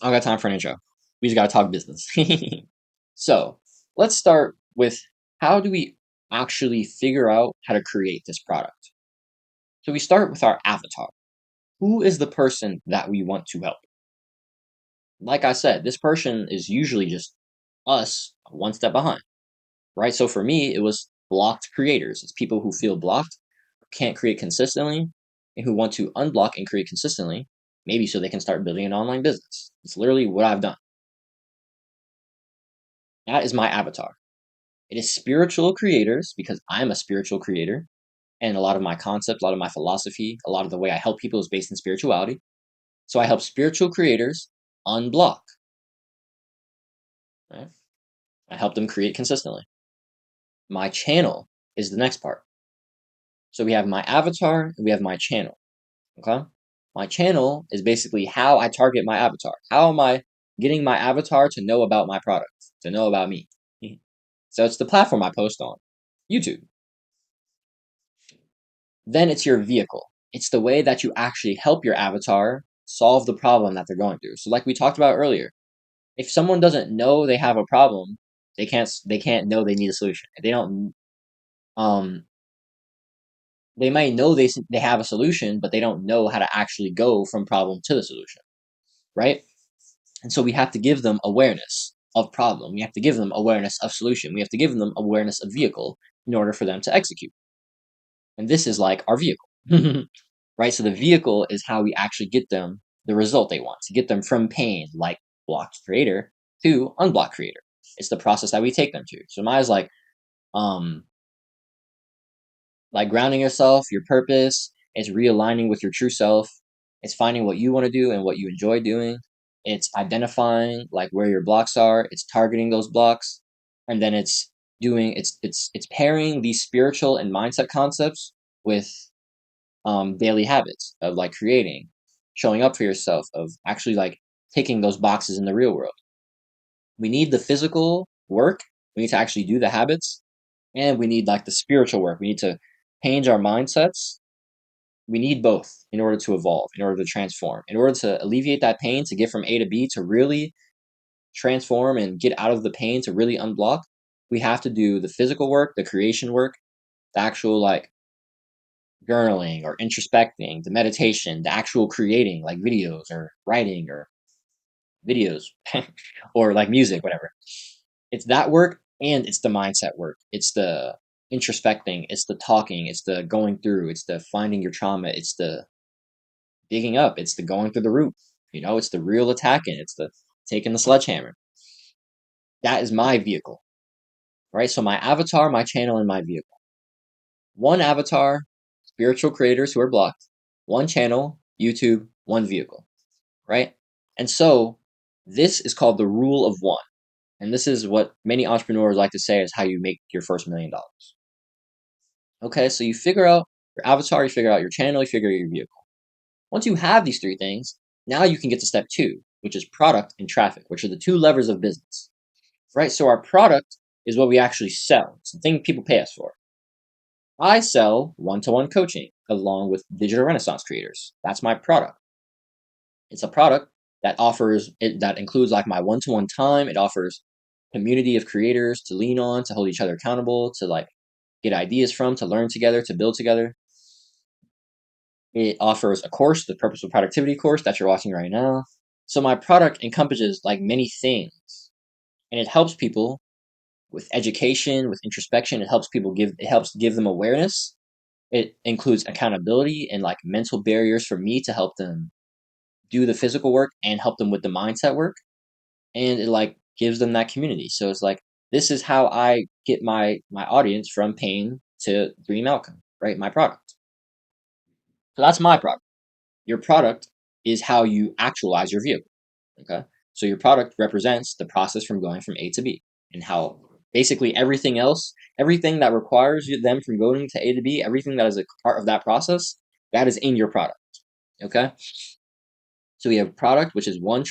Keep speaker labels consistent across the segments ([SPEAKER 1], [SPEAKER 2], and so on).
[SPEAKER 1] I don't got time for an intro. We just got to talk business. So let's start with how do we actually figure out how to create this product? So we start with our avatar. Who is the person that we want to help? Like I said, this person is usually just us one step behind, right? So for me, it was blocked creators. It's people who feel blocked, can't create consistently, and who want to unblock and create consistently, maybe so they can start building an online business. It's literally what I've done. That is my avatar. It is spiritual creators because I'm a spiritual creator, and a lot of my concept, a lot of my philosophy, a lot of the way I help people is based in spirituality. So I help spiritual creators unblock. Right? I help them create consistently. My channel is the next part. So we have my avatar and we have my channel. Okay? My channel is basically how I target my avatar. How am I getting my avatar to know about my product, to know about me? So it's the platform I post on, YouTube. Then it's your vehicle. It's the way that you actually help your avatar solve the problem that they're going through. So like we talked about earlier, if someone doesn't know they have a problem, they can't know they need a solution. They don't um they might know they have a solution, but they don't know how to actually go from problem to the solution, right? And so we have to give them awareness of problem. We have to give them awareness of solution. We have to give them awareness of vehicle in order for them to execute. And this is like our vehicle. Right? So the vehicle is how we actually get them the result they want, to get them from pain, like blocked creator, to unblocked creator. It's the process that we take them to. So mine is um, like grounding yourself, your purpose. It's realigning with your true self. It's finding what you want to do and what you enjoy doing. It's identifying like where your blocks are. It's targeting those blocks, and then it's pairing these spiritual and mindset concepts with daily habits of like creating, showing up for yourself, of actually like ticking those boxes in the real world. We need the physical work. We need to actually do the habits, and we need like the spiritual work. We need to change our mindsets. We need both in order to evolve, in order to transform, in order to alleviate that pain, to get from A to B, to really transform and get out of the pain, to really unblock. We have to do the physical work, the creation work, the actual like journaling or introspecting, the meditation, the actual creating, like videos or writing or videos or like music, whatever. It's that work and it's the mindset work. It's the introspecting, it's the talking, it's the going through, it's the finding your trauma, it's the digging up, it's the going through the root. It's the real attacking, it's the taking the sledgehammer. That is my vehicle, right? So my avatar, my channel, and my vehicle. One avatar, spiritual creators who are blocked. One channel, YouTube, one vehicle, right? And so this is called the rule of one. And this is what many entrepreneurs like to say is how you make your first $1 million. Okay, so you figure out your avatar, you figure out your channel, you figure out your vehicle. Once you have these three things, now you can get to step two, which is product and traffic, which are the two levers of business, right? So our product is what we actually sell. It's the thing people pay us for. I sell one-to-one coaching along with digital renaissance creators. That's my product. It's a product that includes like my one-to-one time. It offers community of creators to lean on, to hold each other accountable, to like get ideas from, to learn together, to build together. It offers a course, the Purposeful Productivity course that you're watching right now. So my product encompasses like many things, and it helps people with education, with introspection. It helps give them awareness. It includes accountability and like mental barriers for me to help them do the physical work and help them with the mindset work. And it like gives them that community. So it's like this is how I get my audience from pain to dream outcome, right? My product. So that's my product. Your product is how you actualize your vehicle. Okay. So your product represents the process from going from A to B, and how basically everything else, everything that requires them from going to A to B, everything that is a part of that process, that is in your product. Okay. So we have product, which is one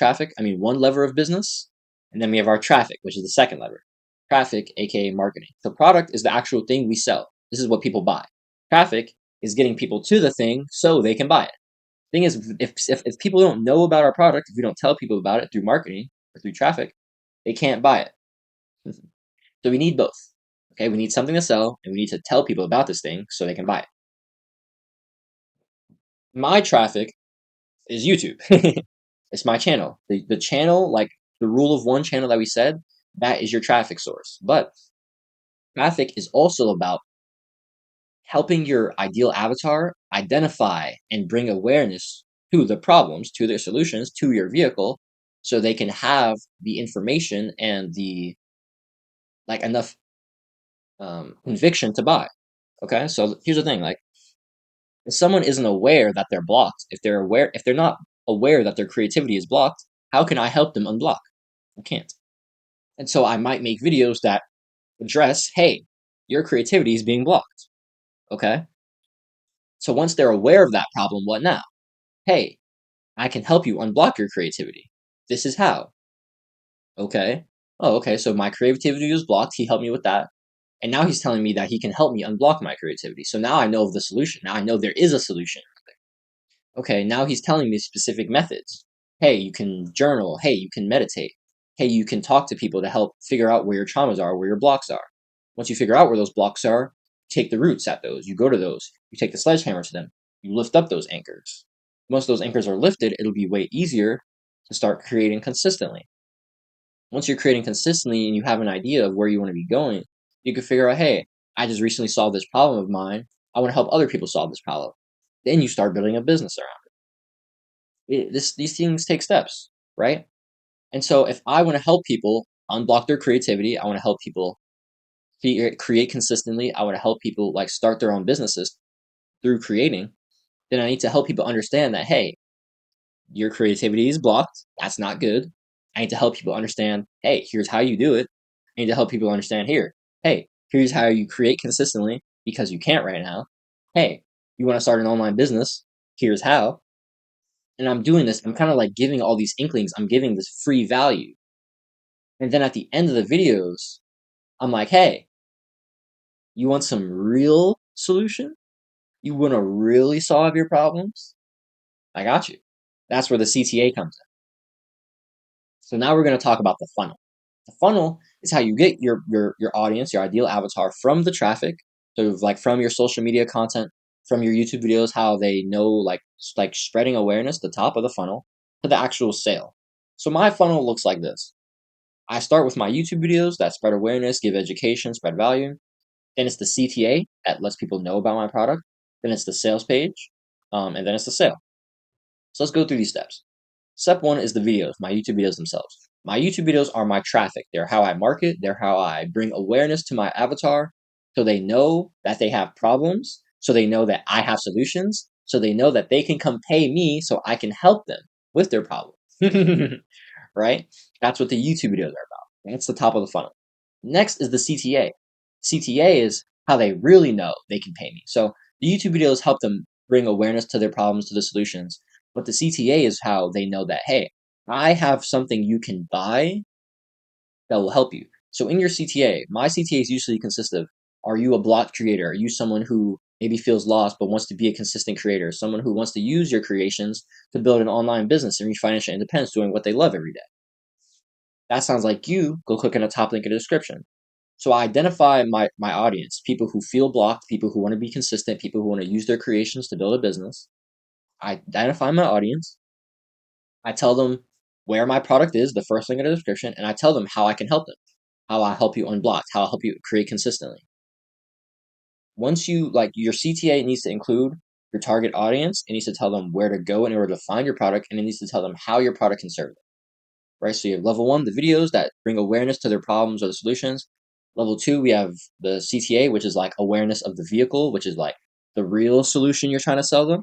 [SPEAKER 1] lever of business. And then we have our traffic, which is the second lever. Traffic, aka marketing. So product is the actual thing we sell. This is what people buy. Traffic is getting people to the thing so they can buy it. Thing is, if people don't know about our product, if we don't tell people about it through marketing or through traffic, they can't buy it. So we need both. Okay, we need something to sell, and we need to tell people about this thing so they can buy it. My traffic is YouTube. It's my channel. The channel, like the rule of one channel that we said, that is your traffic source. But traffic is also about helping your ideal avatar identify and bring awareness to the problems, to their solutions, to your vehicle, so they can have the information and the like enough conviction to buy. Okay, so here's the thing: like, if someone isn't aware that they're blocked, if they're not aware that their creativity is blocked, how can I help them unblock? I can't. And so I might make videos that address, hey, your creativity is being blocked. Okay, so once they're aware of that problem, what now? Hey, I can help you unblock your creativity. This is how. Okay. Oh, okay. So my creativity was blocked. He helped me with that. And now he's telling me that he can help me unblock my creativity. So now I know of the solution. Now I know there is a solution. Okay. Now he's telling me specific methods. Hey, you can journal. Hey, you can meditate. Hey, you can talk to people to help figure out where your traumas are, where your blocks are. Once you figure out where those blocks are, take the roots at those. You go to those. You take the sledgehammer to them. You lift up those anchors. Once those anchors are lifted, it'll be way easier to start creating consistently. Once you're creating consistently and you have an idea of where you want to be going, you can figure out, hey, I just recently solved this problem of mine. I want to help other people solve this problem. Then you start building a business around it. These things take steps, right? And so if I want to help people unblock their creativity, I want to help people create consistently. I want to help people like start their own businesses through creating. Then I need to help people understand that, hey, your creativity is blocked. That's not good. I need to help people understand, hey, here's how you do it. I need to help people understand here, hey, here's how you create consistently because you can't right now. Hey, you want to start an online business? Here's how. And I'm doing this, I'm kind of like giving all these inklings, I'm giving this free value. And then at the end of the videos, I'm like, hey, you want some real solution? You want to really solve your problems? I got you. That's where the CTA comes in. So now we're going to talk about the funnel. The funnel is how you get your audience, your ideal avatar from the traffic, so like from your social media content, from your YouTube videos, how they know like spreading awareness, the top of the funnel, to the actual sale. So my funnel looks like this. I start with my YouTube videos that spread awareness, give education, spread value. Then it's the CTA that lets people know about my product. Then it's the sales page, and then it's the sale. So let's go through these steps. Step one is the videos, my YouTube videos themselves. My YouTube videos are my traffic. They're how I market, they're how I bring awareness to my avatar so they know that they have problems, so they know that I have solutions, so they know that they can come pay me so I can help them with their problems. Right? That's what the YouTube videos are about. That's the top of the funnel. Next is the CTA. CTA is how they really know they can pay me. So the YouTube videos help them bring awareness to their problems, to the solutions. But the CTA is how they know that, hey, I have something you can buy that will help you. So in your CTA, my CTAs usually consist of, are you a block creator? Are you someone who maybe feels lost but wants to be a consistent creator? Someone who wants to use your creations to build an online business and reach financial independence doing what they love every day? That sounds like you. Go click on the top link in the description. So I identify my audience, people who feel blocked, people who want to be consistent, people who want to use their creations to build a business. I identify my audience. I tell them where my product is, the first link in the description, and I tell them how I can help them, how I help you unblock, how I help you create consistently. Once you like your CTA needs to include your target audience, it needs to tell them where to go in order to find your product, and it needs to tell them how your product can serve them. Right? So you have level one, the videos that bring awareness to their problems or the solutions. Level two, we have the CTA, which is like awareness of the vehicle, which is like the real solution you're trying to sell them.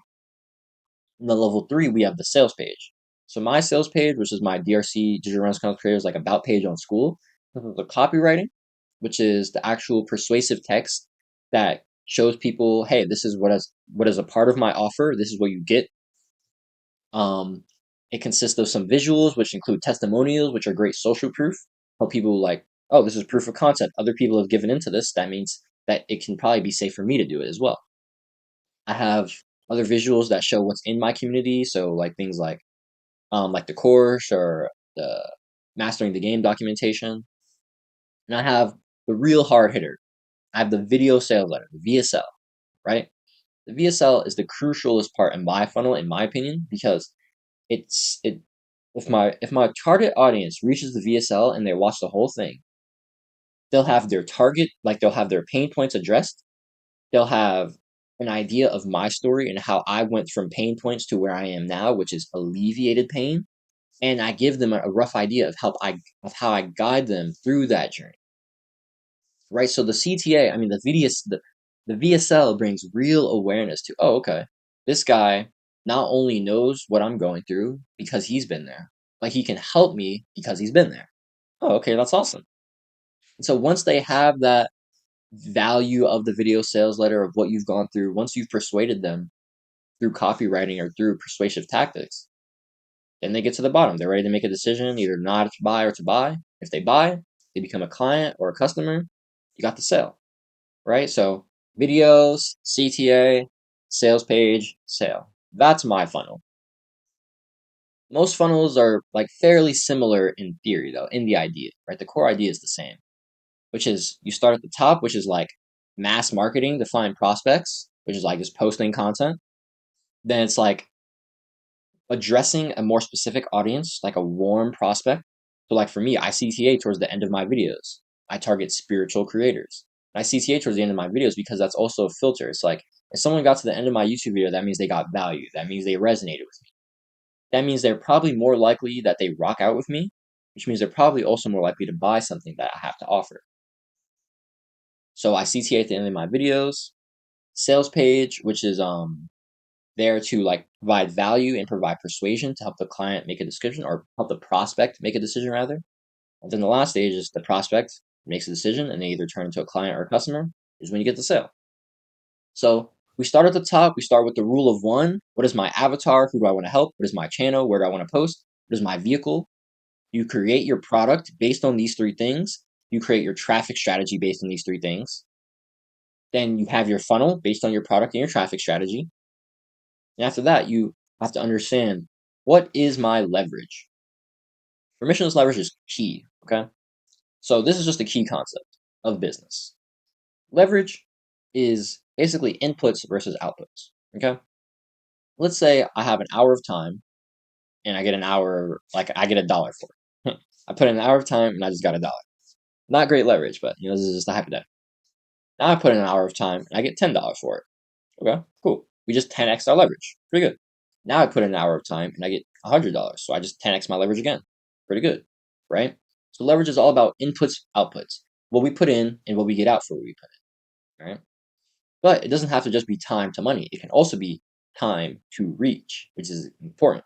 [SPEAKER 1] And then level three, we have the sales page. So my sales page, which is my DRC Digital Renaissance Content Creators like about page on School, the copywriting, which is the actual persuasive text that shows people, hey, this is what is a part of my offer. This is what you get. Um, it consists of some visuals, which include testimonials, which are great social proof. Help people like, oh, this is proof of concept. Other people have given into this. That means that it can probably be safe for me to do it as well. I have other visuals that show what's in my community. So like things like the course or the mastering the game documentation. And I have the real hard hitter. I have the video sales letter, the VSL, right? The VSL is the crucialest part in my funnel, in my opinion, because it if my target audience reaches the VSL and they watch the whole thing, they'll have their target, like they'll have their pain points addressed. They'll have an idea of my story and how I went from pain points to where I am now, which is alleviated pain. And I give them a rough idea of how I guide them through that journey. Right? So the CTA, I mean the VSL brings real awareness to, oh, okay, this guy not only knows what I'm going through because he's been there, but he can help me because he's been there. Oh, okay, that's awesome. And so once they have that value of the video sales letter of what you've gone through, once you've persuaded them through copywriting or through persuasive tactics, then they get to the bottom. They're ready to make a decision, either not to buy or to buy. If they buy, they become a client or a customer. You got the sale, right? So videos, CTA, sales page, sale. That's my funnel. Most funnels are like fairly similar in theory, though, in the idea, right? The core idea is the same, which is you start at the top, which is like mass marketing to find prospects, which is like just posting content. Then it's like addressing a more specific audience, like a warm prospect. So, like for me, I CTA towards the end of my videos. I target spiritual creators. I CTA towards the end of my videos because that's also a filter. It's like if someone got to the end of my YouTube video, that means they got value. That means they resonated with me. That means they're probably more likely that they rock out with me, which means they're probably also more likely to buy something that I have to offer. So I CTA at the end of my videos. Sales page, which is there to like provide value and provide persuasion to help the client make a decision or help the prospect make a decision rather. And then the last stage is the prospect makes a decision and they either turn into a client or a customer is when you get the sale. So we start at the top. We start with the rule of one. What is my avatar? Who do I want to help? What is my channel? Where do I want to post? What is my vehicle? You create your product based on these three things. You create your traffic strategy based on these three things. Then you have your funnel based on your product and your traffic strategy. And after that, you have to understand what is my leverage. Permissionless leverage is key, okay? So this is just a key concept of business. Leverage is basically inputs versus outputs, okay? Let's say I have an hour of time and I get an hour, like I get $1 for it. I put in an hour of time and I just got $1. Not great leverage, but this is just a hypothetical. Now I put in an hour of time and I get $10 for it. Okay, cool. We just 10x our leverage. Pretty good. Now I put in an hour of time and I get $100. So I just 10x my leverage again. Pretty good, right? So leverage is all about inputs, outputs. What we put in and what we get out for what we put in, right? But it doesn't have to just be time to money. It can also be time to reach, which is important.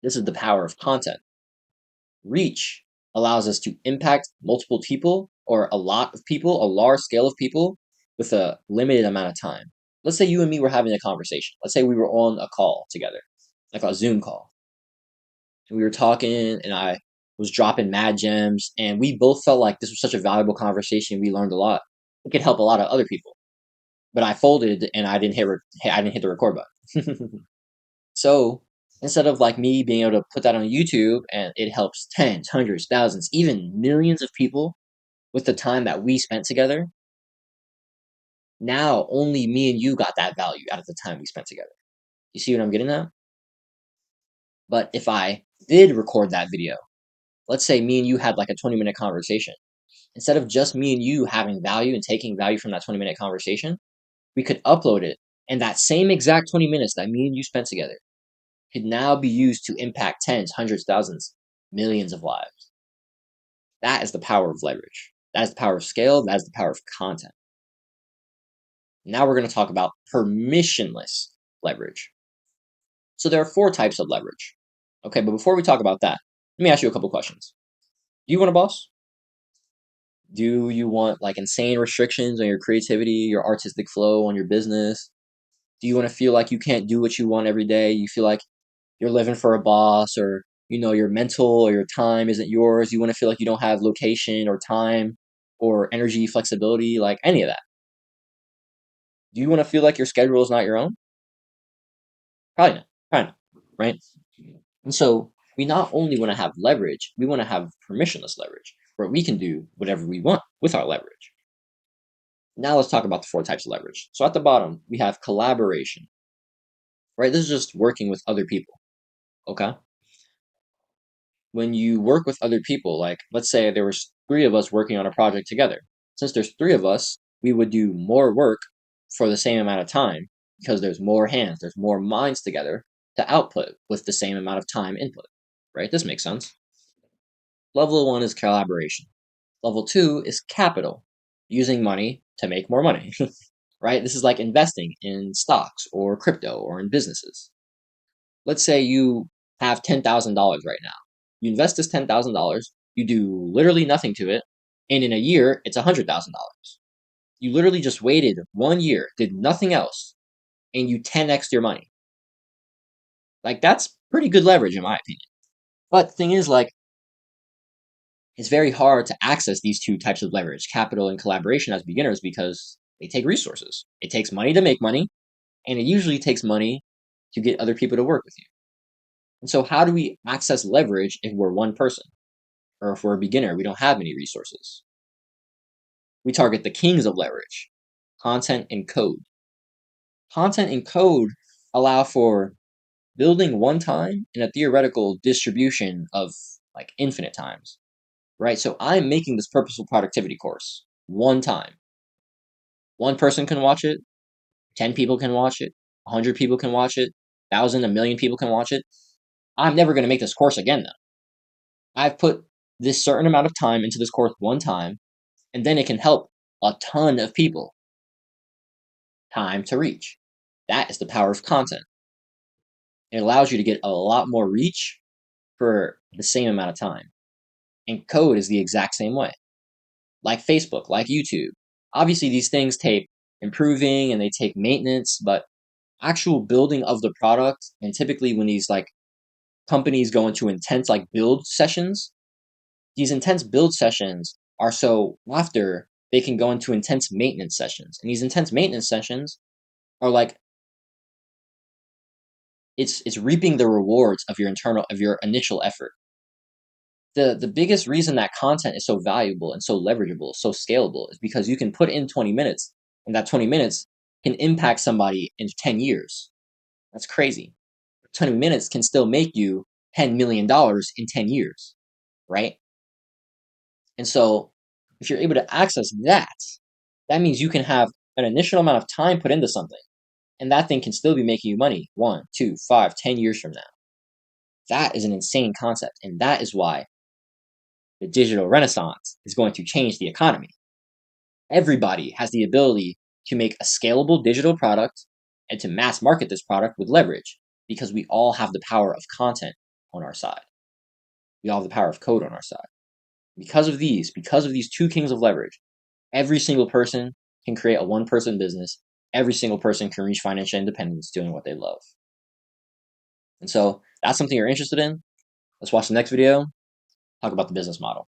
[SPEAKER 1] This is the power of content. Reach allows us to impact multiple people or a lot of people, a large scale of people with a limited amount of time. Let's say you and me were having a conversation. Let's say we were on a call together, like a Zoom call. And we were talking and I was dropping mad gems and we both felt like this was such a valuable conversation. We learned a lot. It could help a lot of other people. But I folded and I didn't hit the record button. So instead of like me being able to put that on YouTube and it helps tens, hundreds, thousands, even millions of people with the time that we spent together, now only me and you got that value out of the time we spent together. You see what I'm getting at? But if I did record that video, let's say me and you had like a 20-minute conversation. Instead of just me and you having value and taking value from that 20-minute conversation, we could upload it. And that same exact 20 minutes that me and you spent together could now be used to impact tens, hundreds, thousands, millions of lives. That is the power of leverage. That is the power of scale. That is the power of content. Now we're going to talk about permissionless leverage. So there are 4 types of leverage. Okay, but before we talk about that, let me ask you a couple questions. Do you want a boss? Do you want like insane restrictions on your creativity, your artistic flow, on your business? Do you want to feel like you can't do what you want every day? You feel like you're living for a boss or your mental or your time isn't yours. You want to feel like you don't have location or time or energy flexibility, like any of that. Do you want to feel like your schedule is not your own? Probably not. Probably not. Right? And so we not only want to have leverage, we want to have permissionless leverage, where we can do whatever we want with our leverage. Now let's talk about the four types of leverage. So at the bottom, we have collaboration, right? This is just working with other people, okay? When you work with other people, like let's say there was three of us working on a project together. Since there's three of us, we would do more work for the same amount of time because there's more hands, there's more minds together to output with the same amount of time input, right? This makes sense. Level one is collaboration. Level two is capital, using money to make more money, right? This is like investing in stocks or crypto or in businesses. Let's say you have $10,000 right now. You invest this $10,000, you do literally nothing to it, and in a year, it's $100,000. You literally just waited 1 year, did nothing else, and you 10x your money. Like, that's pretty good leverage, in my opinion. But the thing is, like, it's very hard to access these two types of leverage, capital and collaboration, as beginners because they take resources. It takes money to make money, and it usually takes money to get other people to work with you. And so, how do we access leverage if we're one person? Or if we're a beginner, we don't have any resources? We target the kings of leverage, content and code. Content and code allow for building one time in a theoretical distribution of like infinite times, right? So I'm making this purposeful productivity course one time. One person can watch it, 10 people can watch it, 100 people can watch it, 1,000, a million people can watch it. I'm never going to make this course again, though. I've put this certain amount of time into this course one time, and then it can help a ton of people. Time to reach. That is the power of content. It allows you to get a lot more reach for the same amount of time. And code is the exact same way. Like Facebook, like YouTube. Obviously, these things take improving and they take maintenance, but actual building of the product, and typically when these like companies go into intense like build sessions, these intense build sessions are so after they can go into intense maintenance sessions. And these intense maintenance sessions are like it's reaping the rewards of your initial effort. The biggest reason that content is so valuable and so leverageable, so scalable is because you can put in 20 minutes and that 20 minutes can impact somebody in 10 years. That's crazy. 20 minutes can still make you $10 million in 10 years, right? And so if you're able to access that, that means you can have an initial amount of time put into something, and that thing can still be making you money 1, 2, 5, 10 years from now. That is an insane concept, and that is why the digital renaissance is going to change the economy. Everybody has the ability to make a scalable digital product and to mass market this product with leverage because we all have the power of content on our side. We all have the power of code on our side. Because of these two kings of leverage, every single person can create a one person business. Every single person can reach financial independence doing what they love. And so that's something you're interested in. Let's watch the next video, talk about the business model.